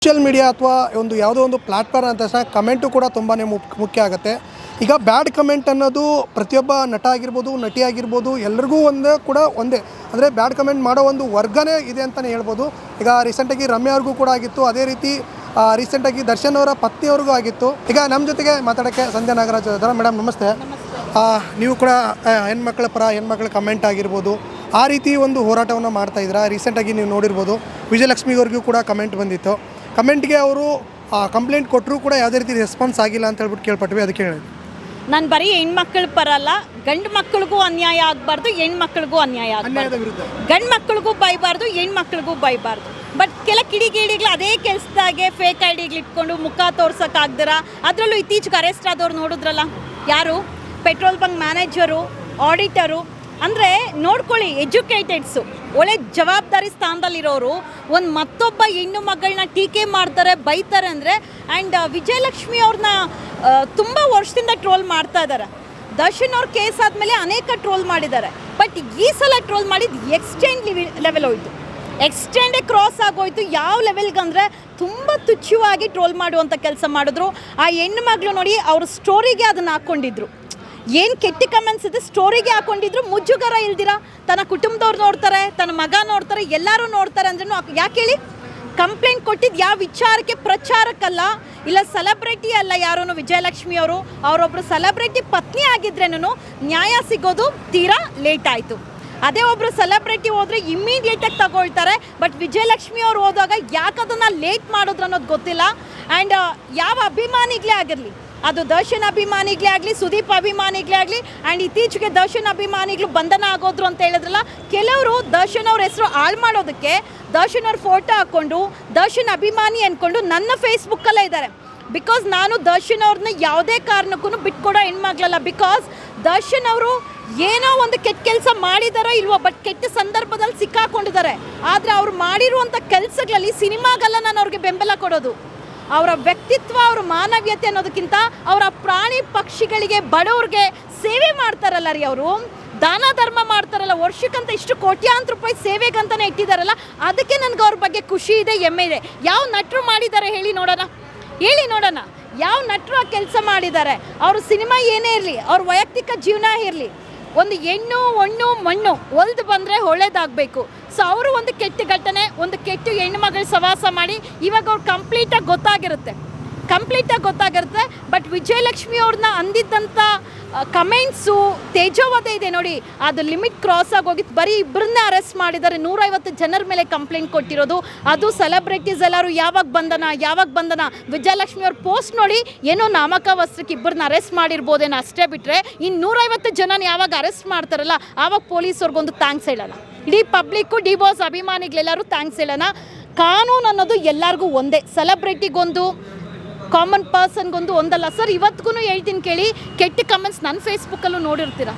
Social media ಅಥವಾ ಯಾವುದೋ ಒಂದು ಪ್ಲ್ಯಾಟ್ಫಾರ್ಮ್ ಅಂತ ತಕ್ಷಣ ಕಮೆಂಟು ಕೂಡ ತುಂಬಾ ಮುಖ್ಯ ಆಗುತ್ತೆ. ಈಗ ಬ್ಯಾಡ್ ಕಮೆಂಟ್ ಅನ್ನೋದು ಪ್ರತಿಯೊಬ್ಬ ನಟ ಆಗಿರ್ಬೋದು, ನಟಿ ಆಗಿರ್ಬೋದು, ಎಲ್ರಿಗೂ ಒಂದೇ ಅಂದರೆ ಬ್ಯಾಡ್ ಕಮೆಂಟ್ ಮಾಡೋ ಒಂದು ವರ್ಗನೇ ಇದೆ ಅಂತಲೇ ಹೇಳ್ಬೋದು. ಈಗ ರೀಸೆಂಟಾಗಿ ರಮ್ಯಾ ಅವ್ರಿಗೂ ಕೂಡ ಆಗಿತ್ತು, ಅದೇ ರೀತಿ ರೀಸೆಂಟಾಗಿ ದರ್ಶನ್ ಅವರ ಪತ್ನಿಯವ್ರಿಗೂ ಆಗಿತ್ತು. ಈಗ ನಮ್ಮ ಜೊತೆಗೆ ಮಾತಾಡೋಕ್ಕೆ ಸಂಧ್ಯಾ ನಾಗರಾಜ್ ಇದ್ದಾರೆ. ಮೇಡಮ್ ನಮಸ್ತೆ. ನೀವು ಕೂಡ ಹೆಣ್ಮಕ್ಳ ಪರ ಹೆಣ್ಮಕ್ಳ ಕಮೆಂಟ್ ಆಗಿರ್ಬೋದು ಆ ರೀತಿ ಒಂದು ಹೋರಾಟವನ್ನು ಮಾಡ್ತಾಯಿದ್ದೀರಾ. ರೀಸೆಂಟಾಗಿ ನೀವು ನೋಡಿರ್ಬೋದು ವಿಜಯಲಕ್ಷ್ಮಿಯವ್ರಿಗೂ ಕೂಡ ಕಮೆಂಟ್ ಬಂದಿತ್ತು. ಕಮೆಂಟ್ಗೆ ಅವರು ಕಂಪ್ಲೇಂಟ್ ಕೊಟ್ಟರು ಕೂಡ ಯಾವುದೇ ರೀತಿ ರೆಸ್ಪಾನ್ಸ್ ಆಗಿಲ್ಲ ಅಂತ ಹೇಳ್ಬಿಟ್ಟು ಕೇಳ್ಪಟ್ವಿ. ಅದಕ್ಕೆ ಹೇಳಿ, ನಾನು ಬರೀ ಹೆಣ್ಮಕ್ಳ ಪರ ಅಲ್ಲ, ಗಂಡು ಮಕ್ಕಳಿಗೂ ಅನ್ಯಾಯ ಆಗಬಾರ್ದು, ಹೆಣ್ಮಕ್ಳಿಗೂ ಅನ್ಯಾಯ ಆಗಬಾರ್ದು. ಗಂಡು ಮಕ್ಕಳಿಗೂ ಬೈಬಾರ್ದು, ಹೆಣ್ಮಕ್ಳಿಗೂ ಬೈಬಾರ್ದು. ಬಟ್ ಕೆಲ ಕಿಡಿಗೇಡಿಗಳು ಅದೇ ಕೆಲಸದಾಗೆ ಫೇಕ್ ಐಡಿಗಳು ಇಟ್ಕೊಂಡು ಮುಖ ತೋರ್ಸೋಕ್ಕಾಗ್ದಿರ, ಅದರಲ್ಲೂ ಇತ್ತೀಚೆಗೆ ಅರೆಸ್ಟ್ ಆದವ್ರು ನೋಡಿದ್ರಲ್ಲ, ಯಾರು ಪೆಟ್ರೋಲ್ ಬಂಕ್ ಮ್ಯಾನೇಜರು, ಆಡಿಟರು. ಅಂದರೆ ನೋಡ್ಕೊಳ್ಳಿ, ಎಜುಕೇಟೆಡ್ಸು, ಒಳ್ಳೆ ಜವಾಬ್ದಾರಿ ಸ್ಥಾನದಲ್ಲಿರೋರು ಒಂದು ಮತ್ತೊಬ್ಬ ಹೆಣ್ಣು ಮಗಳನ್ನ ಟೀಕೆ ಮಾಡ್ತಾರೆ, ಬೈತಾರೆ ಅಂದರೆ. ಆ್ಯಂಡ್ ವಿಜಯಲಕ್ಷ್ಮಿ ಅವ್ರನ್ನ ತುಂಬ ವರ್ಷದಿಂದ ಟ್ರೋಲ್ ಮಾಡ್ತಾ ಇದ್ದಾರೆ. ದರ್ಶನ್ ಅವ್ರ ಕೇಸ್ ಆದಮೇಲೆ ಅನೇಕ ಟ್ರೋಲ್ ಮಾಡಿದ್ದಾರೆ. ಬಟ್ ಈ ಸಲ ಟ್ರೋಲ್ ಮಾಡಿದ್ದು ಎಕ್ಸ್ಟೆಂಡ್ ಲೆವೆಲ್ ಹೋಯಿತು, ಎಕ್ಸ್ಟೆಂಡೇ ಕ್ರಾಸ್ ಆಗೋಯ್ತು. ಯಾವ ಲೆವೆಲ್ಗಂದರೆ ತುಂಬ ತುಚ್ಛವಾಗಿ ಟ್ರೋಲ್ ಮಾಡುವಂಥ ಕೆಲಸ ಮಾಡಿದ್ರು. ಆ ಹೆಣ್ಣು ಮಗಳು ನೋಡಿ, ಅವ್ರ ಸ್ಟೋರಿಗೆ ಅದನ್ನು ಹಾಕ್ಕೊಂಡಿದ್ರು. ಏನು ಕೆಟ್ಟ ಕಮೆಂಟ್ಸ್ ಇದೆ ಸ್ಟೋರಿಗೆ ಹಾಕೊಂಡಿದ್ರು, ಮುಜುಗರ ಇಲ್ದಿರ ತನ್ನ ಕುಟುಂಬದವ್ರು ನೋಡ್ತಾರೆ, ತನ್ನ ಮಗ ನೋಡ್ತಾರೆ, ಎಲ್ಲರೂ ನೋಡ್ತಾರೆ ಅಂದ್ರೂ ಯಾಕೆ ಹೇಳಿ? ಕಂಪ್ಲೇಂಟ್ ಕೊಟ್ಟಿದ್ದು ಯಾವ ವಿಚಾರಕ್ಕೆ? ಪ್ರಚಾರಕ್ಕಲ್ಲ, ಇಲ್ಲ ಸೆಲೆಬ್ರಿಟಿ ಅಲ್ಲ ಯಾರೂ ವಿಜಯಲಕ್ಷ್ಮಿ ಅವರು. ಅವರೊಬ್ಬರು ಸೆಲೆಬ್ರಿಟಿ ಪತ್ನಿ ಆಗಿದ್ರೇನು ನ್ಯಾಯ ಸಿಗೋದು ತೀರಾ ಲೇಟ್ ಆಯಿತು. ಅದೇ ಒಬ್ಬರು ಸೆಲೆಬ್ರಿಟಿ ಹೋದರೆ ಇಮ್ಮಿಡಿಯೇಟಾಗಿ ತಗೊಳ್ತಾರೆ. ಬಟ್ ವಿಜಯಲಕ್ಷ್ಮಿ ಅವ್ರು ಹೋದಾಗ ಯಾಕದನ್ನು ಲೇಟ್ ಮಾಡಿದ್ರು ಅನ್ನೋದು ಗೊತ್ತಿಲ್ಲ. ಆ್ಯಂಡ್ ಯಾವ ಅಭಿಮಾನಿಗಳೇ ಆಗಿರಲಿ, ಅದು ದರ್ಶನ್ ಅಭಿಮಾನಿಗಳೇ ಆಗಲಿ, ಸುದೀಪ್ ಅಭಿಮಾನಿಗಳೇ ಆಗಲಿ, ಆ್ಯಂಡ್ ಇತ್ತೀಚೆಗೆ ದರ್ಶನ್ ಅಭಿಮಾನಿಗಳು ಬಂಧನ ಆಗೋದ್ರು ಅಂತ ಹೇಳಿದ್ರಲ್ಲ, ಕೆಲವರು ದರ್ಶನ್ ಅವ್ರ ಹೆಸರು ಹಾಳು ಮಾಡೋದಕ್ಕೆ ದರ್ಶನ್ ಅವ್ರ ಫೋಟೋ ಹಾಕ್ಕೊಂಡು ದರ್ಶನ್ ಅಭಿಮಾನಿ ಅಂದ್ಕೊಂಡು ನನ್ನ ಫೇಸ್ಬುಕ್ಕಲ್ಲೇ ಇದ್ದಾರೆ. ಬಿಕಾಸ್ ನಾನು ದರ್ಶನ್ ಅವ್ರನ್ನ ಯಾವುದೇ ಕಾರಣಕ್ಕೂ ಬಿಟ್ಕೊಡೋ ಹೆಣ್ಮಗಳಲ್ಲ. ಬಿಕಾಸ್ ದರ್ಶನ್ ಅವರು ಏನೋ ಒಂದು ಕೆಟ್ಟ ಕೆಲಸ ಮಾಡಿದಾರೋ ಇಲ್ವೋ, ಬಟ್ ಕೆಟ್ಟ ಸಂದರ್ಭದಲ್ಲಿ ಸಿಕ್ಕಾಕೊಂಡಿದ್ದಾರೆ. ಆದರೆ ಅವ್ರು ಮಾಡಿರುವಂಥ ಕೆಲಸಗಳಲ್ಲಿ ಸಿನಿಮಾಗಲ್ಲ ನಾನು ಅವ್ರಿಗೆ ಬೆಂಬಲ ಕೊಡೋದು. ಅವರ ವ್ಯಕ್ತಿತ್ವ, ಅವರ ಮಾನವೀಯತೆ ಅನ್ನೋದಕ್ಕಿಂತ ಅವರ ಪ್ರಾಣಿ ಪಕ್ಷಿಗಳಿಗೆ, ಬಡವ್ರಿಗೆ ಸೇವೆ ಮಾಡ್ತಾರಲ್ಲ ರೀ, ಅವರು ದಾನ ಧರ್ಮ ಮಾಡ್ತಾರಲ್ಲ, ವರ್ಷಕ್ಕಂತ ಇಷ್ಟು ಕೋಟ್ಯಾಂತರ ರೂಪಾಯಿ ಸೇವೆಗಂತಲೇ ಇಟ್ಟಿದ್ದಾರಲ್ಲ, ಅದಕ್ಕೆ ನನಗೆ ಅವ್ರ ಬಗ್ಗೆ ಖುಷಿ ಇದೆ, ಹೆಮ್ಮೆ ಇದೆ. ಯಾವ ನಟರು ಮಾಡಿದ್ದಾರೆ ಹೇಳಿ ನೋಡೋಣ, ಹೇಳಿ ನೋಡೋಣ, ಯಾವ ನಟರು ಆ ಕೆಲಸ ಮಾಡಿದ್ದಾರೆ? ಅವರು ಸಿನಿಮಾ ಏನೇ ಇರಲಿ, ಅವ್ರ ವೈಯಕ್ತಿಕ ಜೀವನ ಇರಲಿ, ಒಂದು ಹೆಣ್ಣು ಹೊಣ್ಣು ಮಣ್ಣು ಒಲ್ದು ಬಂದರೆ ಒಳ್ಳೇದಾಗಬೇಕು. ಸೊ ಅವರು ಒಂದು ಕೆಟ್ಟ ಘಟನೆ, ಒಂದು ಕೆಟ್ಟ ಹೆಣ್ಣುಮಗಳು ಸವಾಸ ಮಾಡಿ ಇವಾಗ ಅವ್ರು ಕಂಪ್ಲೀಟಾಗಿ ಗೊತ್ತಾಗಿರುತ್ತೆ. ಬಟ್ ವಿಜಯಲಕ್ಷ್ಮಿ ಅವ್ರನ್ನ ಅಂದಿದ್ದಂಥ ಕಮೆಂಟ್ಸು, ತೇಜೋವಧ ಇದೆ ನೋಡಿ, ಅದು ಲಿಮಿಟ್ ಕ್ರಾಸ್ ಆಗೋಗಿತ್ತು. ಬರೀ ಇಬ್ಬರನ್ನೇ ಅರೆಸ್ಟ್ ಮಾಡಿದ್ದಾರೆ, 150 ಜನರ ಮೇಲೆ ಕಂಪ್ಲೇಂಟ್ ಕೊಟ್ಟಿರೋದು. ಅದು ಸೆಲೆಬ್ರಿಟೀಸ್ ಎಲ್ಲರೂ ಯಾವಾಗ ಬಂಧನ. ವಿಜಯಲಕ್ಷ್ಮಿ ಅವ್ರ ಪೋಸ್ಟ್ ನೋಡಿ, ಏನೋ ನಾಮಕಾವಸ್ತ್ರಕ್ಕೆ ಇಬ್ಬರನ್ನ ಅರೆಸ್ಟ್ ಮಾಡಿರ್ಬೋದೇನೋ ಅಷ್ಟೇ, ಬಿಟ್ಟರೆ ಇನ್ನು 150 ಜನನ ಯಾವಾಗ ಅರೆಸ್ಟ್ ಮಾಡ್ತಾರಲ್ಲ ಆವಾಗ ಪೊಲೀಸವ್ರಿಗೊಂದು ಥ್ಯಾಂಕ್ಸ್ ಹೇಳೋಣ. ಇಡೀ ಪಬ್ಲಿಕ್ಕು, ಡಿ ಬಾಸ್ ಅಭಿಮಾನಿಗಳೆಲ್ಲರೂ ಥ್ಯಾಂಕ್ಸ್ ಹೇಳೋಣ. ಕಾನೂನು ಅನ್ನೋದು ಎಲ್ಲರಿಗೂ ಒಂದೇ, ಸೆಲೆಬ್ರಿಟಿಗೊಂದು, ಕಾಮನ್ ಪರ್ಸನ್ಗೊಂದು ಒಂದಲ್ಲ ಸರ್. ಇವತ್ತಿಗೂ ಹೇಳ್ತೀನಿ ಕೇಳಿ, ಕೆಟ್ಟ ಕಮೆಂಟ್ಸ್ ನನ್ನ ಫೇಸ್ಬುಕ್ಕಲ್ಲೂ ನೋಡಿರ್ತೀರ.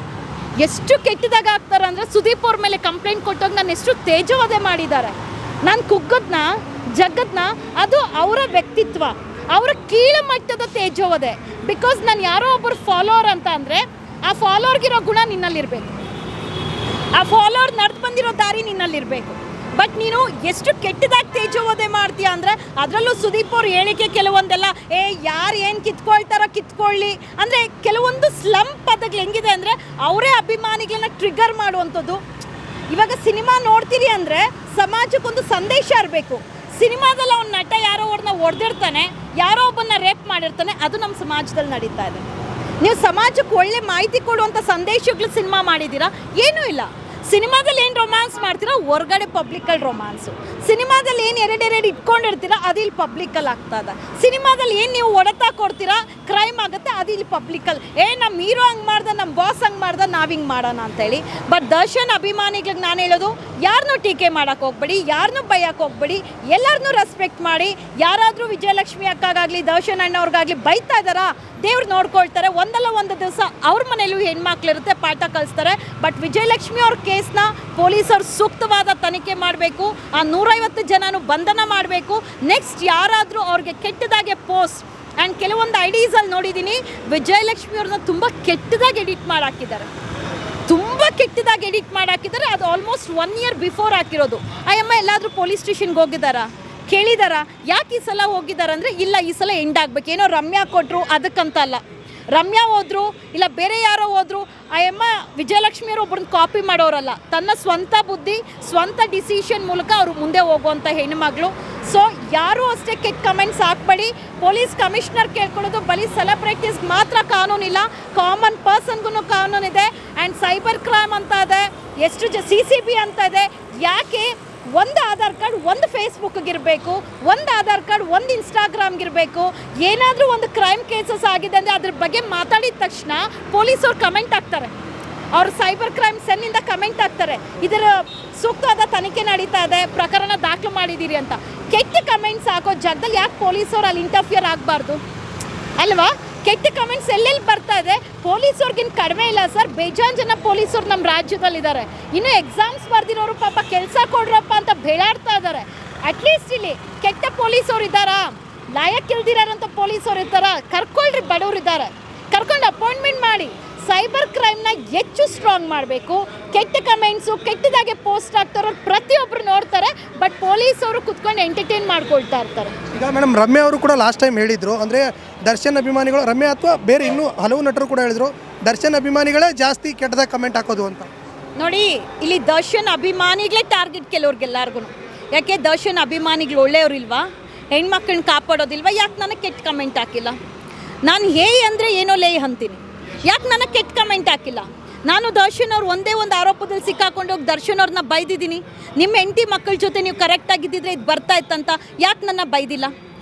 ಎಷ್ಟು ಕೆಟ್ಟದಾಗ ಆಗ್ತಾರೆ ಅಂದರೆ, ಸುದೀಪ್ ಅವ್ರ ಮೇಲೆ ಕಂಪ್ಲೇಂಟ್ ಕೊಟ್ಟಾಗ ನಾನು ಎಷ್ಟು ತೇಜೋವಧೆ ಮಾಡಿದ್ದಾರೆ, ನಾನು ಕುಗ್ಗದ್ನ ಜಗದ್ನ, ಅದು ಅವರ ವ್ಯಕ್ತಿತ್ವ, ಅವರ ಕೀಳುಮಟ್ಟದ ತೇಜೋವಧೆ. ಬಿಕಾಸ್ ನಾನು ಯಾರೋ ಒಬ್ಬರು ಫಾಲೋವರ್ ಅಂತ ಅಂದರೆ, ಆ ಫಾಲೋವರ್ಗಿರೋ ಗುಣ ನಿನ್ನಲ್ಲಿರಬೇಕು, ಆ ಫಾಲೋವರ್ ನಡೆದು ಬಂದಿರೋ ದಾರಿ ನಿನ್ನಲ್ಲಿರಬೇಕು. ಬಟ್ ನೀನು ಎಷ್ಟು ಕೆಟ್ಟದಾಗಿ ತೇಜೋವಧೆ ಮಾಡ್ತೀಯ ಅಂದರೆ, ಅದರಲ್ಲೂ ಸುದೀಪ್ ಅವ್ರ ಹೇಳಿಕೆ ಕೆಲವೊಂದೆಲ್ಲ, ಯಾರು ಏನು ಕಿತ್ಕೊಳ್ಳಿ ಅಂದರೆ, ಕೆಲವೊಂದು ಸ್ಲಮ್ ಪದಗಳು ಹೆಂಗಿದೆ ಅಂದರೆ ಅವರೇ ಅಭಿಮಾನಿಗಳನ್ನ ಟ್ರಿಗರ್ ಮಾಡುವಂಥದ್ದು. ಇವಾಗ ಸಿನಿಮಾ ನೋಡ್ತೀರಿ ಅಂದರೆ ಸಮಾಜಕ್ಕೊಂದು ಸಂದೇಶ ಇರಬೇಕು. ಸಿನಿಮಾದಲ್ಲಿ ಅವ್ನ ನಟ ಯಾರೋ ಅವ್ರನ್ನ ಹೊಡೆದಿರ್ತಾನೆ, ಯಾರೋ ಒಬ್ಬನ್ನ ರೇಪ್ ಮಾಡಿರ್ತಾನೆ, ಅದು ನಮ್ಮ ಸಮಾಜದಲ್ಲಿ ನಡೀತಾ ಇದೆ. ನೀವು ಸಮಾಜಕ್ಕೆ ಒಳ್ಳೆ ಮಾಹಿತಿ ಕೊಡುವಂಥ ಸಂದೇಶಗಳು ಸಿನಿಮಾ ಮಾಡಿದ್ದೀರಾ? ಏನೂ ಇಲ್ಲ. ಸಿನಿಮಾದಲ್ಲಿ ಏನು ರೊಮ್ಯಾನ್ಸ್ ಮಾಡ್ತೀರಾ, ಹೊರಗಡೆ ಪಬ್ಲಿಕಲ್ಲಿ ರೊಮ್ಯಾನ್ಸು. ಸಿನಿಮಾದಲ್ಲಿ ಏನು ಎರಡೆರಡು ಇಟ್ಕೊಂಡಿರ್ತೀರಾ, ಅದು ಇಲ್ಲಿ ಪಬ್ಲಿಕಲ್ಲಿ ಆಗ್ತದೆ. ಸಿನಿಮಾದಲ್ಲಿ ಏನು ನೀವು ಹೊಡೆತ ಕೊಡ್ತೀರಾ, ಕ್ರೈಮ್ ಆಗುತ್ತೆ, ಅದು ಇಲ್ಲಿ ಪಬ್ಲಿಕಲ್ಲಿ. ನಮ್ಮ ಹೀರೋ ಹಂಗೆ ಮಾಡ್ದೆ, ನಮ್ಮ ಬಾಸ್ ಹಂಗೆ ಮಾಡ್ದೆ, ನಾವು ಹಿಂಗೆ ಮಾಡೋಣ ಅಂತೇಳಿ. ಬಟ್ ದರ್ಶನ್ ಅಭಿಮಾನಿಗಳಿಗೆ ನಾನು ಹೇಳೋದು, ಯಾರನ್ನೂ ಟೀಕೆ ಮಾಡೋಕ್ಕೆ ಹೋಗ್ಬೇಡಿ, ಯಾರನ್ನೂ ಬೈಯೋಕ್ಕೆ ಹೋಗ್ಬೇಡಿ, ಎಲ್ಲರನ್ನೂ ರೆಸ್ಪೆಕ್ಟ್ ಮಾಡಿ. ಯಾರಾದರೂ ವಿಜಯಲಕ್ಷ್ಮಿ ಅಕ್ಕಾಗಲಿ ದರ್ಶನ್ ಅಣ್ಣವ್ರಿಗಾಗಲಿ ಬೈತಾ ಇದ್ದಾರಾ, ದೇವ್ರು ನೋಡ್ಕೊಳ್ತಾರೆ. ಒಂದಲ್ಲ ಒಂದು ದಿವಸ ಅವ್ರ ಮನೇಲೂ ಹೆಣ್ಮಕ್ಳಿರುತ್ತೆ, ಪಾಠ ಕಲಿಸ್ತಾರೆ. ಬಟ್ ವಿಜಯಲಕ್ಷ್ಮಿ ಅವ್ರ ಕೇಸ್ನ ಪೊಲೀಸರು ಸೂಕ್ತವಾದ ತನಿಖೆ ಮಾಡಬೇಕು, ಆ 150 ಜನನೂ ಬಂಧನ ಮಾಡಬೇಕು. ನೆಕ್ಸ್ಟ್ ಯಾರಾದರೂ ಅವ್ರಿಗೆ ಕೆಟ್ಟದಾಗೆ ಪೋಸ್ಟ್ ಆ್ಯಂಡ್ ಕೆಲವೊಂದು ಐಡೀಸಲ್ಲಿ ನೋಡಿದ್ದೀನಿ, ವಿಜಯಲಕ್ಷ್ಮಿ ಅವ್ರನ್ನ ತುಂಬ ಕೆಟ್ಟದಾಗಿ ಎಡಿಟ್ ಮಾಡಾಕಿದ್ದಾರೆ. ಅದು ಆಲ್ಮೋಸ್ಟ್ 1 ಇಯರ್ ಬಿಫೋರ್ ಹಾಕಿರೋದು. ಅಯ್ಯಮ್ಮ ಎಲ್ಲಾದರೂ ಪೊಲೀಸ್ ಸ್ಟೇಷನ್ಗೆ ಹೋಗಿದ್ದಾರಾ? ಕೇಳಿದಾರ ಯಾಕೆ ಈ ಸಲ ಹೋಗಿದ್ದಾರೆ ಅಂದರೆ ಇಲ್ಲ ಈ ಸಲ ಎಂಡ್ ಆಗ್ಬೇಕು, ಏನೋ ರಮ್ಯಾ ಕೊಟ್ಟರು ಅದಕ್ಕಂತಲ್ಲ. ರಮ್ಯಾ ಹೋದ್ರು ಇಲ್ಲ ಬೇರೆ ಯಾರೋ ಹೋದ್ರು, ಆ ಅಮ್ಮ ವಿಜಯಲಕ್ಷ್ಮಿಯವರು ಒಬ್ಬರನ್ನ ಕಾಪಿ ಮಾಡೋರಲ್ಲ, ತನ್ನ ಸ್ವಂತ ಬುದ್ಧಿ ಸ್ವಂತ ಡಿಸಿಷನ್ ಮೂಲಕ ಅವರು ಮುಂದೆ ಹೋಗುವಂಥ ಹೆಣ್ಣುಮಗಳು. ಸೊ ಯಾರೂ ಅಷ್ಟೇ ಕೆಟ್ಟ ಕಮೆಂಟ್ಸ್ ಹಾಕ್ಬೇಡಿ. ಪೊಲೀಸ್ ಕಮಿಷನರ್ ಕೇಳ್ಕೊಳ್ಳೋದು ಬರೀ ಸೆಲೆಬ್ರಿಟೀಸ್ಗೆ ಮಾತ್ರ ಕಾನೂನಿಲ್ಲ, ಕಾಮನ್ ಪರ್ಸನ್ಗೂ ಕಾನೂನಿದೆ. ಆ್ಯಂಡ್ ಸೈಬರ್ ಕ್ರೈಮ್ ಅಂತ ಇದೆ, ಎಷ್ಟು CCB ಅಂತ ಇದೆ. ಯಾಕೆ ಒಂದು ಆಧಾರ್ ಕಾರ್ಡ್ ಒಂದು ಫೇಸ್ಬುಕ್ಗಿರಬೇಕು, ಒಂದು ಆಧಾರ್ ಕಾರ್ಡ್ ಒಂದು ಇನ್ಸ್ಟಾಗ್ರಾಮ್ಗಿರಬೇಕು? ಏನಾದರೂ ಒಂದು ಕ್ರೈಮ್ ಕೇಸಸ್ ಆಗಿದೆ ಅಂದರೆ ಅದ್ರ ಬಗ್ಗೆ ಮಾತಾಡಿದ ತಕ್ಷಣ ಪೊಲೀಸವ್ರು ಕಮೆಂಟ್ ಹಾಕ್ತಾರೆ, ಅವರು ಸೈಬರ್ ಕ್ರೈಮ್ ಸೆನ್ನಿಂದ ಕಮೆಂಟ್ ಹಾಕ್ತಾರೆ, ಇದರ ಸೂಕ್ತವಾದ ತನಿಖೆ ನಡೀತಾ ಇದೆ, ಪ್ರಕರಣ ದಾಖಲು ಮಾಡಿದ್ದೀರಿ ಅಂತ. ಕೆಟ್ಟ ಕಮೆಂಟ್ಸ್ ಹಾಕೋ ಜಾಗದಲ್ಲಿ ಯಾಕೆ ಪೊಲೀಸವ್ರು ಅಲ್ಲಿ ಇಂಟರ್ಫಿಯರ್ ಆಗಬಾರ್ದು ಅಲ್ವಾ? ಕೆಟ್ಟ ಕಮೆಂಟ್ಸ್ ಎಲ್ಲೆಲ್ಲಿ ಬರ್ತಾ ಇದೆ. ಪೊಲೀಸವ್ರಿಗಿನ್ ಕಡಿಮೆ ಇಲ್ಲ ಸರ್, ಬೇಜಾನ್ ಜನ ಪೊಲೀಸರು ನಮ್ಮ ರಾಜ್ಯದಲ್ಲಿದ್ದಾರೆ. ಇನ್ನು ಎಕ್ಸಾಮ್ಸ್ ಬರ್ದಿರೋರು ಪಾಪ ಕೆಲಸ ಕೊಡ್ರಪ್ಪ ಅಂತ ಬೇಳಾಡ್ತಾ ಇದ್ದಾರೆ. ಅಟ್ಲೀಸ್ಟ್ ಇಲ್ಲಿ ಕೆಟ್ಟ ಪೊಲೀಸವ್ರು ಇದ್ದಾರಾ, ಲಾಯಕ್ ಇಲ್ದಿರೋಂಥ ಪೊಲೀಸವ್ರು ಇದ್ದಾರಾ? ಕರ್ಕೊಳ್ರಿ, ಬಡವ್ರು ಇದ್ದಾರೆ, ಕರ್ಕೊಂಡು ಅಪಾಯಿಂಟ್ಮೆಂಟ್ ಮಾಡಿ. ಸೈಬರ್ ಕ್ರೈಮ್ನ ಹೆಚ್ಚು ಸ್ಟ್ರಾಂಗ್ ಮಾಡಬೇಕು. ಕೆಟ್ಟ ಕಮೆಂಟ್ಸು ಕೆಟ್ಟದಾಗೆ ಪೋಸ್ಟ್ ಆಗ್ತಾರೋ ಪ್ರತಿಯೊಬ್ಬರು ನೋಡ್ತಾರೆ, ಬಟ್ ಪೊಲೀಸವರು ಕುತ್ಕೊಂಡು ಎಂಟರ್ಟೈನ್ ಮಾಡ್ಕೊಳ್ತಾ ಇರ್ತಾರೆ. ಈಗ ಮೇಡಮ್ ರಮ್ಯಾ ಅವರು ಕೂಡ ಲಾಸ್ಟ್ ಟೈಮ್ ಹೇಳಿದರು, ಅಂದರೆ ದರ್ಶನ್ ಅಭಿಮಾನಿಗಳು, ರಮ್ಯಾ ಅಥವಾ ಬೇರೆ ಇನ್ನೂ ಹಲವು ನಟರು ಕೂಡ ಹೇಳಿದರು, ದರ್ಶನ್ ಅಭಿಮಾನಿಗಳೇ ಜಾಸ್ತಿ ಕೆಟ್ಟದಾಗ ಕಮೆಂಟ್ ಹಾಕೋದು ಅಂತ. ನೋಡಿ, ಇಲ್ಲಿ ದರ್ಶನ್ ಅಭಿಮಾನಿಗಳೇ ಟಾರ್ಗೆಟ್ ಕೆಲವ್ರಿಗೆಲ್ಲರಿಗೂ. ಯಾಕೆ ದರ್ಶನ್ ಅಭಿಮಾನಿಗಳು ಒಳ್ಳೆಯವ್ರಿಲ್ವಾ? ಹೆಣ್ಮಕ್ಳನ್ನ ಕಾಪಾಡೋದಿಲ್ವಾ? ಯಾಕೆ ನನಗೆ ಕೆಟ್ಟ ಕಮೆಂಟ್ ಹಾಕಿಲ್ಲ? ನಾನು ಅಂದರೆ ಏನೋ ಲೇ ಅಂತೀನಿ, ಯಾಕೆ ನನಗೆ ಕೆಟ್ಟ ಕಮೆಂಟ್ ಹಾಕಿಲ್ಲ? ನಾನು ದರ್ಶನ್ ಅವ್ರು ಒಂದೇ ಒಂದು ಆರೋಪದಲ್ಲಿ ಸಿಕ್ಕಾಕೊಂಡೋಗಿ ದರ್ಶನ್ ಅವ್ರನ್ನ ಬೈದಿದ್ದೀನಿ. ನಿಮ್ಮ ಹೆಂಡತಿ ಮಕ್ಕಳ ಜೊತೆ ನೀವು ಕರೆಕ್ಟಾಗಿದ್ದಿದ್ರೆ ಇದು ಬರ್ತಾ ಇತ್ತಂತ ಯಾಕೆ ನನ್ನ ಬೈದಿಲ್ಲ?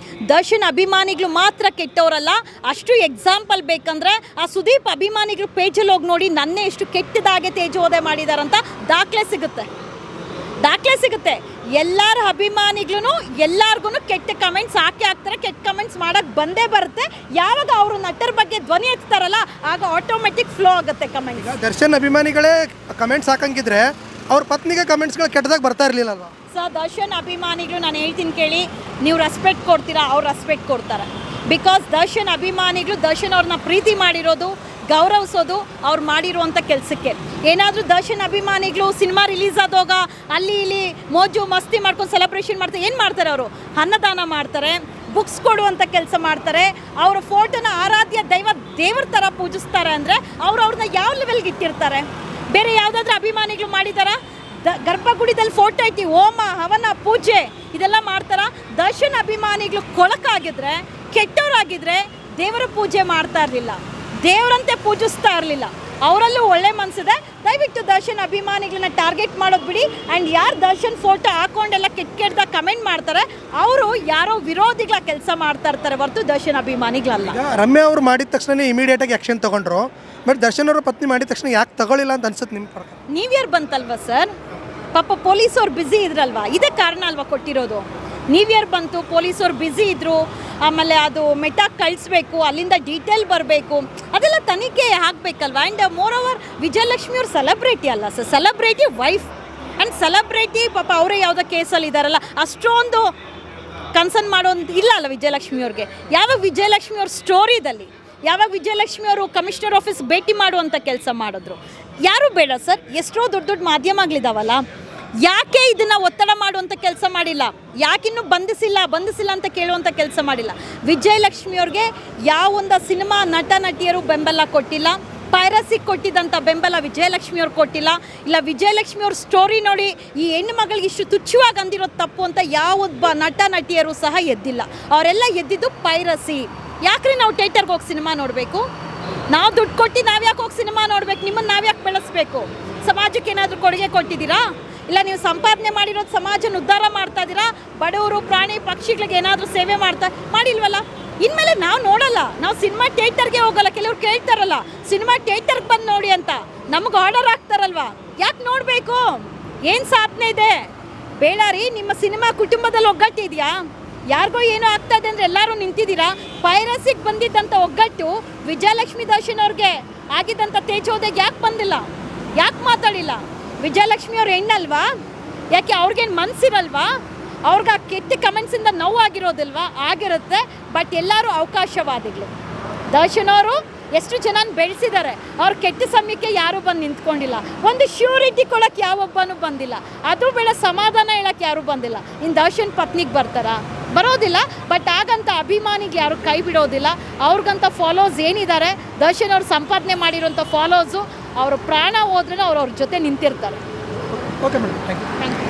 ದರ್ಶನ್ ಅಭಿಮಾನಿಗಳು ಮಾತ್ರ ಕೆಟ್ಟವರಲ್ಲ, ಅಷ್ಟು ಎಕ್ಸಾಂಪಲ್ ಬೇಕಂದರೆ ಆ ಸುದೀಪ್ ಅಭಿಮಾನಿಗಳು ಪೇಜಲ್ಲಿ ಹೋಗಿ ನೋಡಿ, ನನ್ನೇ ಎಷ್ಟು ಕೆಟ್ಟದಾಗೆ ತೇಜೋದಯ ಮಾಡಿದಾರಂತ ದಾಖಲೆ ಸಿಗುತ್ತೆ. ಎಲ್ಲರ ಅಭಿಮಾನಿಗಳು ಎಲ್ಲರಿಗೂ ಕೆಟ್ಟ ಕಮೆಂಟ್ಸ್ ಹಾಕ್ತಾರೆ, ಕೆಟ್ಟ ಕಮೆಂಟ್ಸ್ ಮಾಡೋಕ್ಕೆ ಬಂದೇ ಬರುತ್ತೆ. ಯಾವಾಗ ಅವರು ನಟರ ಬಗ್ಗೆ ಧ್ವನಿ ಎತ್ತಾರಲ್ಲ, ಆಗ ಆಟೋಮೆಟಿಕ್ ಫ್ಲೋ ಆಗುತ್ತೆ ಕಮೆಂಟ್. ಈಗ ದರ್ಶನ್ ಅಭಿಮಾನಿಗಳೇ ಕಮೆಂಟ್ಸ್ ಹಾಕಂಗಿದ್ರೆ ಅವ್ರ ಪತ್ನಿಗೆ ಕಮೆಂಟ್ಸ್ಗಳು ಕೆಟ್ಟದಾಗ ಬರ್ತಾ ಇರಲಿಲ್ಲ ಅಲ್ವಾ? ದರ್ಶನ್ ಅಭಿಮಾನಿಗಳು ನಾನು ಹೇಳ್ತೀನಿ ಕೇಳಿ, ನೀವು ರೆಸ್ಪೆಕ್ಟ್ ಕೊಡ್ತೀರಾ, ಅವ್ರು ರೆಸ್ಪೆಕ್ಟ್ ಕೊಡ್ತಾರೆ. ಬಿಕಾಸ್ ದರ್ಶನ್ ಅಭಿಮಾನಿಗಳು ದರ್ಶನ್ ಅವ್ರನ್ನ ಪ್ರೀತಿ ಮಾಡಿರೋದು, ಗೌರವಿಸೋದು ಅವ್ರು ಮಾಡಿರುವಂಥ ಕೆಲಸಕ್ಕೆ. ಏನಾದರೂ ದರ್ಶನ್ ಅಭಿಮಾನಿಗಳು ಸಿನಿಮಾ ರಿಲೀಸ್ ಆದಾಗ ಅಲ್ಲಿ ಇಲ್ಲಿ ಮೋಜು ಮಸ್ತಿ ಮಾಡ್ಕೊಂಡು ಸೆಲೆಬ್ರೇಷನ್ ಮಾಡ್ತಾರೆ. ಏನು ಮಾಡ್ತಾರೆ ಅವರು? ಅನ್ನದಾನ ಮಾಡ್ತಾರೆ, ಬುಕ್ಸ್ ಕೊಡುವಂಥ ಕೆಲಸ ಮಾಡ್ತಾರೆ, ಅವರ ಫೋಟೋನ ಆರಾಧ್ಯ ದೇವ್ರ ಥರ ಪೂಜಿಸ್ತಾರೆ. ಅಂದರೆ ಅವ್ರನ್ನ ಯಾವ ಲೆವೆಲ್ಗೆ ಇಟ್ಟಿರ್ತಾರೆ? ಬೇರೆ ಯಾವುದಾದ್ರೂ ಅಭಿಮಾನಿಗಳು ಮಾಡಿದಾರಾ? ಗರ್ಭಗುಡಿದಲ್ಲಿ ಫೋಟೋ ಇಟ್ಟು ಹೋಮ ಹವನ ಪೂಜೆ ಇದೆಲ್ಲ ಮಾಡ್ತಾರ? ದರ್ಶನ್ ಅಭಿಮಾನಿಗಳು ಕೊಳಕಾಗಿದ್ರೆ, ಕೆಟ್ಟವರಾಗಿದ್ದರೆ ದೇವರ ಪೂಜೆ ಮಾಡ್ತಾ ಇರಲಿಲ್ಲ, ದೇವರಂತೆ ಪೂಜಿಸ್ತಾ ಇರಲಿಲ್ಲ. ಅವರಲ್ಲೂ ಒಳ್ಳೆ ಮನಸ್ಸಿದೆ. ದಯವಿಟ್ಟು ದರ್ಶನ್ ಅಭಿಮಾನಿಗಳನ್ನ ಟಾರ್ಗೆಟ್ ಮಾಡೋದು ಬಿಡಿ. ಆ್ಯಂಡ್ ಯಾರು ದರ್ಶನ್ ಫೋಟೋ ಹಾಕೊಂಡೆಲ್ಲ ಕೆಟ್ಟದಾಗ ಕಮೆಂಟ್ ಮಾಡ್ತಾರೆ, ಅವರು ಯಾರೋ ವಿರೋಧಿಗಳ ಕೆಲಸ ಮಾಡ್ತಾ ಇರ್ತಾರೆ ಹೊರತು ದರ್ಶನ್ ಅಭಿಮಾನಿಗಳಲ್ಲ. ರಮ್ಯಾ ಅವರು ಮಾಡಿದ ತಕ್ಷಣ ಇಮಿಡಿಯೇಟಾಗಿ ಆ್ಯಕ್ಷನ್ ತೊಗೊಂಡ್ರು, ಬಟ್ ದರ್ಶನ್ ಅವರ ಪತ್ನಿ ಮಾಡಿದ ತಕ್ಷಣ ಯಾಕೆ ತಗೊಳ್ಳಿಲ್ಲ ಅಂತ ಅನ್ಸುತ್ತೆ ನಿಮ್ಮ ಪ್ರಕಾರ? ನ್ಯೂ ಇಯರ್ ಬಂತಲ್ವಾ ಸರ್, ಪಾಪ ಪೊಲೀಸವ್ರು ಬ್ಯುಸಿ ಇದ್ರಲ್ವಾ, ಇದೇ ಕಾರಣ ಅಲ್ವಾ ಕೊಟ್ಟಿರೋದು. ನ್ಯೂ ಇಯರ್ ಬಂತು, ಪೊಲೀಸವ್ರು ಬ್ಯುಸಿ ಇದ್ದರು, ಆಮೇಲೆ ಅದು ಮೆಟಾಕ್ ಕಳಿಸ್ಬೇಕು, ಅಲ್ಲಿಂದ ಡೀಟೇಲ್ ಬರಬೇಕು, ಅದೆಲ್ಲ ತನಿಖೆ ಆಗಬೇಕಲ್ವ. ಆ್ಯಂಡ್ ಮೋರ್ ಓವರ್ ವಿಜಯಲಕ್ಷ್ಮಿ ಅವ್ರು ಸೆಲೆಬ್ರಿಟಿ ಅಲ್ಲ sir, celebrity wife. And celebrity ಪಾಪ ಅವರೇ ಯಾವುದೋ ಕೇಸಲ್ಲಿ ಇದ್ದಾರಲ್ಲ, ಅಷ್ಟೊಂದು ಕನ್ಸರ್ನ್ ಮಾಡೋದು ಇಲ್ಲ ಅಲ್ಲ ವಿಜಯಲಕ್ಷ್ಮಿ ಅವ್ರಿಗೆ. ಯಾವಾಗ ವಿಜಯಲಕ್ಷ್ಮಿ ಅವ್ರ ಸ್ಟೋರಿದಲ್ಲಿ ಯಾವಾಗ ವಿಜಯಲಕ್ಷ್ಮಿ ಅವರು ಕಮಿಷನರ್ ಆಫೀಸ್ ಭೇಟಿ ಮಾಡುವಂಥ ಕೆಲಸ ಮಾಡಿದ್ರು? ಯಾರೂ ಬೇಡ ಸರ್, ಎಷ್ಟೋ ದೊಡ್ಡ ದೊಡ್ಡ ಮಾಧ್ಯಮಗಳಿದಾವಲ್ಲ, ಯಾಕೆ ಇದನ್ನು ಒತ್ತಡ ಮಾಡುವಂಥ ಕೆಲಸ ಮಾಡಿಲ್ಲ? ಯಾಕಿನ್ನೂ ಬಂಧಿಸಿಲ್ಲ ಅಂತ ಕೇಳುವಂಥ ಕೆಲಸ ಮಾಡಿಲ್ಲ? ವಿಜಯಲಕ್ಷ್ಮಿಯವ್ರಿಗೆ ಯಾವೊಂದು ಸಿನಿಮಾ ನಟ ನಟಿಯರು ಬೆಂಬಲ ಕೊಟ್ಟಿಲ್ಲ, ಪೈರಸಿಗೆ ಕೊಟ್ಟಿದ್ದಂಥ ಬೆಂಬಲ ವಿಜಯಲಕ್ಷ್ಮಿಯವ್ರು ಕೊಟ್ಟಿಲ್ಲ. ಇಲ್ಲ ವಿಜಯಲಕ್ಷ್ಮಿಯವ್ರ ಸ್ಟೋರಿ ನೋಡಿ ಈ ಹೆಣ್ಣು ಮಗಳಿಗೆ ಇಷ್ಟು ತುಚ್ಛವಾಗಿ ಅಂದಿರೋದು ತಪ್ಪು ಅಂತ ಯಾವೊಬ್ಬ ನಟ ನಟಿಯರು ಸಹ ಎದ್ದಿಲ್ಲ. ಅವರೆಲ್ಲ ಎದ್ದಿದ್ದು ಪೈರಸಿ. ಯಾಕ್ರಿ ನಾವು ಥಿಯೇಟರ್ಗೆ ಹೋಗಿ ಸಿನಿಮಾ ನೋಡಬೇಕು? ನಾವು ದುಡ್ಡು ಕೊಟ್ಟು ನಾವು ಯಾಕೆ ಹೋಗಿ ಸಿನಿಮಾ ನೋಡ್ಬೇಕು? ನಿಮ್ಮನ್ನು ನಾವು ಯಾಕೆ ಬೆಳೆಸ್ಬೇಕು? ಸಮಾಜಕ್ಕೆ ಏನಾದರೂ ಕೊಡುಗೆ ಕೊಟ್ಟಿದ್ದೀರಾ? ಇಲ್ಲ ನೀವು ಸಂಪಾದನೆ ಮಾಡಿರೋದು ಸಮಾಜನ ಉದ್ಧಾರ ಮಾಡ್ತಾ ಇದ್ದೀರಾ? ಬಡವರು ಪ್ರಾಣಿ ಪಕ್ಷಿಗಳಿಗೆ ಏನಾದರೂ ಸೇವೆ ಮಾಡಿಲ್ವಲ್ಲ? ಇನ್ಮೇಲೆ ನಾವು ನೋಡಲ್ಲ, ನಾವು ಸಿನಿಮಾ ಥಿಯೇಟರ್ಗೆ ಹೋಗಲ್ಲ. ಕೆಲವ್ರು ಕೇಳ್ತಾರಲ್ಲ ಸಿನಿಮಾ ಥಿಯೇಟರ್ಗೆ ಬಂದು ನೋಡಿ ಅಂತ, ನಮ್ಗೆ ಆರ್ಡರ್ ಆಗ್ತಾರಲ್ವಾ, ಯಾಕೆ ನೋಡಬೇಕು? ಏನು ಸಾಧನೆ ಇದೆ? ಬೇಡ ರೀ, ನಿಮ್ಮ ಸಿನಿಮಾ ಕುಟುಂಬದಲ್ಲಿ ಒಗ್ಗಟ್ಟಿದೆಯಾ? ಯಾರಿಗೋ ಏನೋ ಆಗ್ತಾ ಇದೆ ಅಂದರೆ ಎಲ್ಲರೂ ನಿಂತಿದ್ದೀರಾ? ಪೈರಸಿಗೆ ಬಂದಿದ್ದಂಥ ಒಗ್ಗಟ್ಟು ವಿಜಯಲಕ್ಷ್ಮಿ ದರ್ಶನ್ ಅವ್ರಿಗೆ ಆಗಿದ್ದಂಥ ತೇಜೋದೆಗೆ ಯಾಕೆ ಬಂದಿಲ್ಲ? ಯಾಕೆ ಮಾತಾಡಿಲ್ಲ? ವಿಜಯಲಕ್ಷ್ಮಿ ಅವ್ರ ಹೆಣ್ಣಲ್ವಾ? ಯಾಕೆ ಅವ್ರಿಗೇನು ಮನಸ್ಸಿರಲ್ವಾ? ಅವ್ರಿಗೆ ಆ ಕೆಟ್ಟ ಕಮೆಂಟ್ಸಿಂದ ನೋವಾಗಿರೋದಿಲ್ವಾ? ಆಗಿರುತ್ತೆ. ಬಟ್ ಎಲ್ಲರೂ ಅವಕಾಶವಾದಿಗಳು. ದರ್ಶನ್ ಅವರು ಎಷ್ಟು ಜನ ಬೆಳೆಸಿದ್ದಾರೆ. ಅವ್ರು ಕೆಟ್ಟ ಸಮಯಕ್ಕೆ ಯಾರೂ ಬಂದು ನಿಂತ್ಕೊಂಡಿಲ್ಲ. ಒಂದು ಶ್ಯೂರಿಟಿ ಕೊಡೋಕ್ಕೆ ಯಾವೊಬ್ಬನೂ ಬಂದಿಲ್ಲ. ಅದು ಬೇಡ ಸಮಾಧಾನ ಹೇಳೋಕ್ಕೆ ಯಾರೂ ಬಂದಿಲ್ಲ. ಇನ್ನು ದರ್ಶನ್ ಪತ್ನಿಗೆ ಬರ್ತಾರಾ? ಬರೋದಿಲ್ಲ. ಬಟ್ ಆಗಂತ ಅಭಿಮಾನಿಗೆ ಯಾರು ಕೈ ಬಿಡೋದಿಲ್ಲ. ಅವ್ರಿಗಂತ ಫಾಲೋಸ್ ಏನಿದ್ದಾರೆ, ದರ್ಶನ್ ಅವ್ರು ಸಂಪಾದನೆ ಮಾಡಿರೋಂಥ ಫಾಲೋಸು ಅವ್ರ ಪ್ರಾಣ ಹೋದ್ರೂ ಅವ್ರ ಜೊತೆ ನಿಂತಿರ್ತಾರೆ. Okay madam, thank you. Thank you.